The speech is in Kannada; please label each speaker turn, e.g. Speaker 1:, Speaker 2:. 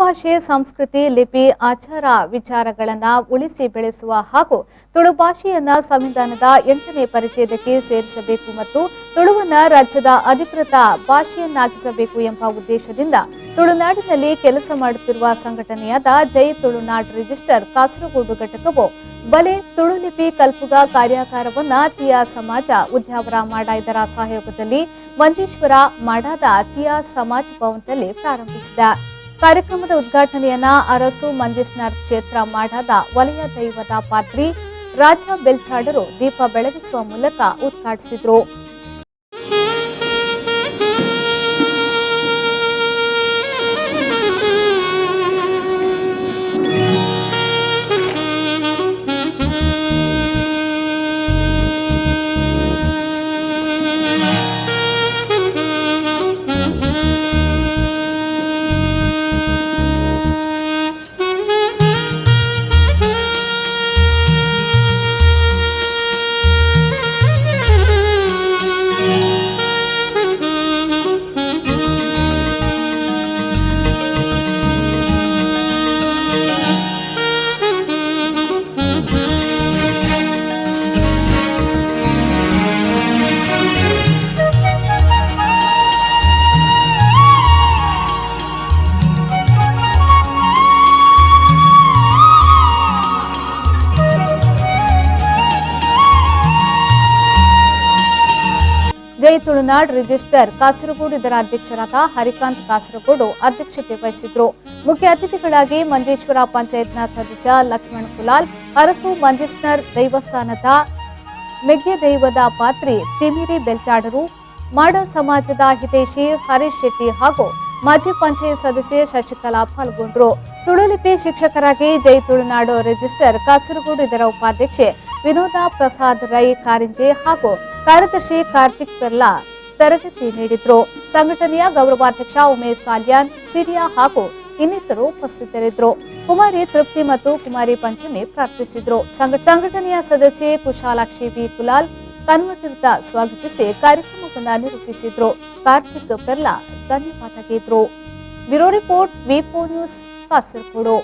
Speaker 1: ಭಾಷೆ, ಸಂಸ್ಕೃತಿ, ಲಿಪಿ, ಆಚಾರ ವಿಚಾರಗಳನ್ನು ಉಳಿಸಿ ಬೆಳೆಸುವ ಹಾಗೂ ತುಳು ಭಾಷೆಯನ್ನ ಸಂವಿಧಾನದ 8ನೇ ಪರಿಚ್ಛೇದಕ್ಕೆ ಸೇರಿಸಬೇಕು ಮತ್ತು ತುಳುವನ್ನ ರಾಜ್ಯದ ಅಧಿಕೃತ ಭಾಷೆಯನ್ನಾಗಿಸಬೇಕು ಎಂಬ ಉದ್ದೇಶದಿಂದ ತುಳುನಾಡಿನಲ್ಲಿ ಕೆಲಸ ಮಾಡುತ್ತಿರುವ ಸಂಘಟನೆಯಾದ ಜೈ ತುಳುನಾಡ್ ರಿಜಿಸ್ಟರ್ ಕಾಸರಗೋಡು ಘಟಕವು ಬಲೆ ತುಳು ಲಿಪಿ ಕಲ್ಪುಗ ಕಾರ್ಯಾಗಾರವನ್ನ ತಿಯಾ ಸಮಾಜ ಉದ್ಯಾವರ ಮಾಡ ಇದರ ಸಹಯೋಗದಲ್ಲಿ ಮಂಜೇಶ್ವರ ಮಾಡಾದ ತಿಯಾ ಸಮಾಜ ಭವನದಲ್ಲಿ ಪ್ರಾರಂಭಿಸಿದೆ. ಕಾರ್ಯಕ್ರಮದ ಉದ್ಘಾಟನೆಯನ್ನ ಅರಸು ಮಂಜೇಶ್ವರ ಕ್ಷೇತ್ರ ಮಾಡಾದ ವಲಯ ದೈವದ ಪಾತ್ರಿ ರಾಜ ಬೆಲ್ಚಾಡರು ದೀಪ ಬೆಳಗಿಸುವ ಮೂಲಕ ಉದ್ಘಾಟಿಸಿದರು. ಜೈ ತುಳುನಾಡ್ ರಿಜಿಸ್ಟರ್ ಕಾಸರಗೋಡು ಇದರ ಅಧ್ಯಕ್ಷರಾದ ಹರಿಕಾಂತ್ ಕಾಸರಗೋಡು ಅಧ್ಯಕ್ಷತೆ ವಹಿಸಿದ್ರು. ಮುಖ್ಯ ಅತಿಥಿಗಳಾಗಿ ಮಂಜೇಶ್ವರ ಪಂಚಾಯತ್ನ ಸದಸ್ಯ ಲಕ್ಷ್ಮಣ ಕುಲಾಲ್, ಅರಸು ಮಂಜೇಶ್ವರ ದೈವಸ್ಥಾನದ ಮೆಗ್ಗೆ ದೈವದ ಪಾತ್ರಿ ತಿಮಿರಿ ಬೆಲ್ಚಾಡರು, ಮಾಡ ಸಮಾಜದ ಹಿತೈಷಿ ಹರೀಶ್ ಶೆಟ್ಟಿ ಹಾಗೂ ಮಾಜಿ ಪಂಚಾಯತ್ ಸದಸ್ಯೆ ಶಶಿಕಲಾ ಪಾಲ್ಗೊಂಡರು. ತುಳುಲಿಪಿ ಶಿಕ್ಷಕರಾಗಿ ಜೈ ತುಳುನಾಡು ರಿಜಿಸ್ಟರ್ ಕಾಸರಗೋಡು ಇದರ ಉಪಾಧ್ಯಕ್ಷೆ ವಿನೋದ ಪ್ರಸಾದ್ ರೈ ಕಾರಿಂಜೆ ಹಾಗೂ ಕಾರ್ಯದರ್ಶಿ ಕಾರ್ತಿಕ್ ಪೆರ್ಲಾ ತರಬೇತಿ ನೀಡಿದ್ರು. ಸಂಘಟನೆಯ ಗೌರವಾಧ್ಯಕ್ಷ ಉಮೇಶ್ ಸಾಲ್ಯಾನ್, ಸಿರಿಯಾ ಹಾಗೂ ಇನ್ನಿತರು ಉಪಸ್ಥಿತರಿದ್ದರು. ಕುಮಾರಿ ತೃಪ್ತಿ ಮತ್ತು ಕುಮಾರಿ ಪಂಚಮಿ ಪ್ರಾರ್ಥಿಸಿದ್ರು. ಸಂಘಟನೆಯ ಸದಸ್ಯೆ ಕುಶಾಲಾಕ್ಷಿ ವಿ ಕುಲಾಲ್ ಕನ್ವರ್ತಿರ್ತ ಸ್ವಾಗತಿಸಿ ಕಾರ್ಯಕ್ರಮವನ್ನು ನಿರೂಪಿಸಿದ್ರು. ಕಾರ್ತಿಕ್ ಪೆರ್ಲಾ ಧನ್ಯವಾದ ಗೈದ್ರು. ಬ್ಯೂರೋ ರಿಪೋರ್ಟ್ ವಿ4 ನ್ಯೂಸ್ ಕಾಸರಗೋಡು.